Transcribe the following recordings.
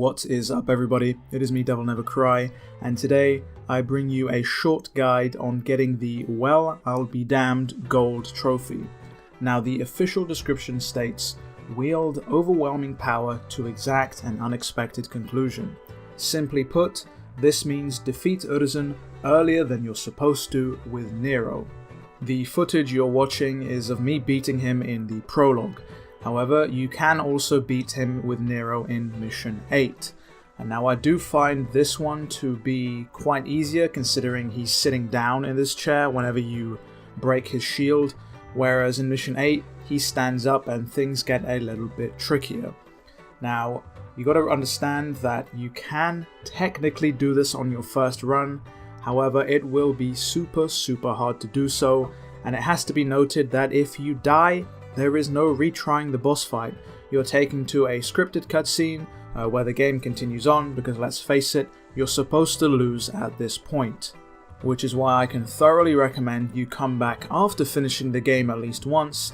What is up everybody, it is me DevilNeverCry, and today I bring you a short guide on getting the Well I'll Be Damned gold trophy. Now the official description states, wield overwhelming power to exact an unexpected conclusion. Simply put, this means defeat Urizen earlier than you're supposed to with Nero. The footage you're watching is of me beating him in the prologue. However, you can also beat him with Nero in Mission 8. And now I do find this one to be quite easier considering he's sitting down in this chair whenever you break his shield, whereas in Mission 8 he stands up and things get a little bit trickier. Now, you gotta understand that you can technically do this on your first run, however it will be super hard to do so, and it has to be noted that if you die, there is no retrying the boss fight. You're taken to a scripted cutscene where the game continues on because let's face it, you're supposed to lose at this point. Which is why I can thoroughly recommend you come back after finishing the game at least once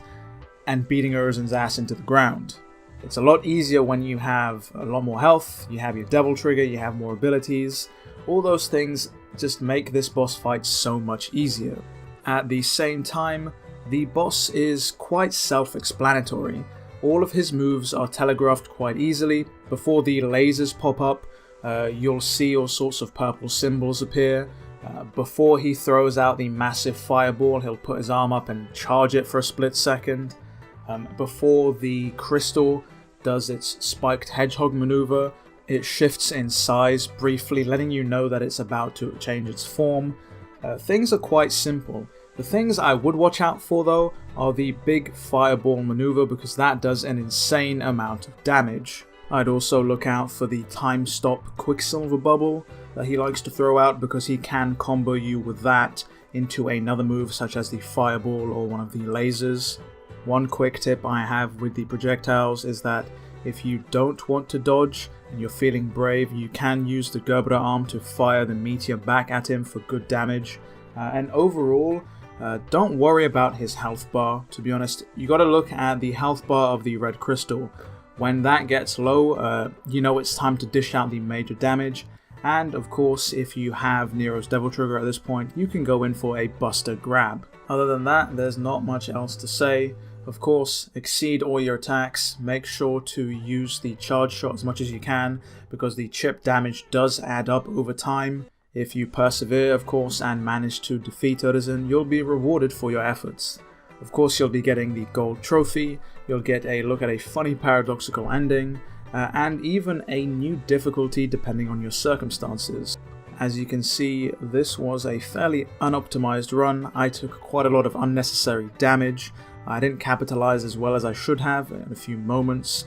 and beating Urizen's ass into the ground. It's a lot easier when you have a lot more health, you have your devil trigger, you have more abilities. All those things just make this boss fight so much easier. At the same time, the boss is quite self-explanatory. All of his moves are telegraphed quite easily. Before the lasers pop up, you'll see all sorts of purple symbols appear. Before he throws out the massive fireball, he'll put his arm up and charge it for a split second. Before the crystal does its spiked hedgehog maneuver, it shifts in size briefly, letting you know that it's about to change its form. Things are quite simple. The things I would watch out for though are the big fireball maneuver because that does an insane amount of damage. I'd also look out for the time stop quicksilver bubble that he likes to throw out because he can combo you with that into another move such as the fireball or one of the lasers. One quick tip I have with the projectiles is that if you don't want to dodge and you're feeling brave, you can use the Gerbera arm to fire the meteor back at him for good damage. And overall, don't worry about his health bar. To be honest, you gotta look at the health bar of the red crystal. When that gets low, you know it's time to dish out the major damage. And of course, if you have Nero's devil trigger at this point, you can go in for a buster grab. Other than that, there's not much else to say. Of course, exceed all your attacks, make sure to use the charge shot as much as you can because the chip damage does add up over time. If you persevere, of course, and manage to defeat Urizen, you'll be rewarded for your efforts. Of course, you'll be getting the gold trophy, you'll get a look at a funny paradoxical ending, and even a new difficulty depending on your circumstances. As you can see, this was a fairly unoptimized run. I took quite a lot of unnecessary damage. I didn't capitalize as well as I should have in a few moments,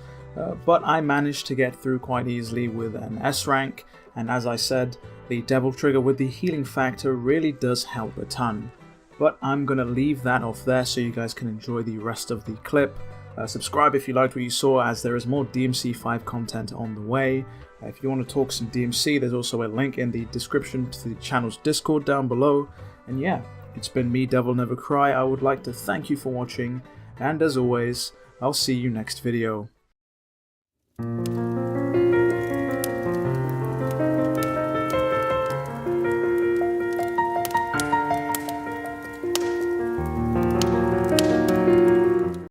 but I managed to get through quite easily with an S rank, and as I said, the devil trigger with the healing factor really does help a ton. But I'm gonna leave that off there so you guys can enjoy the rest of the clip. Subscribe if you liked what you saw, as there is more DMC5 content on the way. If you want to talk some DMC, there's also a link in the description to the channel's Discord down below. And yeah, it's been me, DevilNeverCry. I would like to thank you for watching, and as always, I'll see you next video.